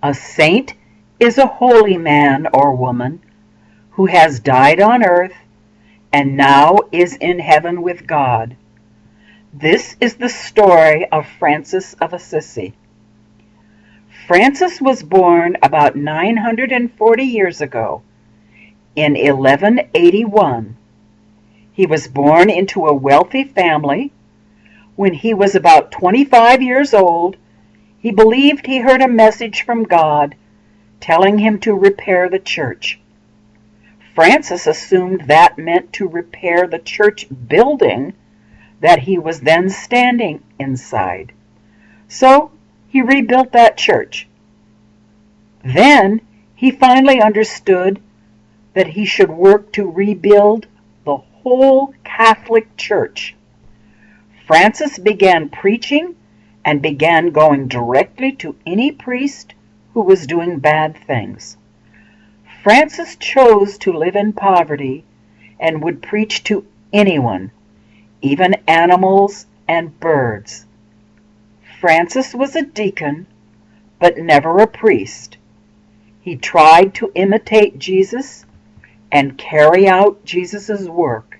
A saint is a holy man or woman who has died on earth and now is in heaven with God. This is the story of Francis of Assisi. Francis was born about 940 years ago, in 1181. He was born into a wealthy family. When he was about 25 years old, he believed he heard a message from God telling him to repair the church. Francis assumed that meant to repair the church building that he was then standing inside. So he rebuilt that church. Then he finally understood that he should work to rebuild the whole Catholic Church. Francis began preaching and began going directly to any priest who was doing bad things. Francis chose to live in poverty and would preach to anyone, even animals and birds. Francis was a deacon, but never a priest. He tried to imitate Jesus and carry out Jesus' work.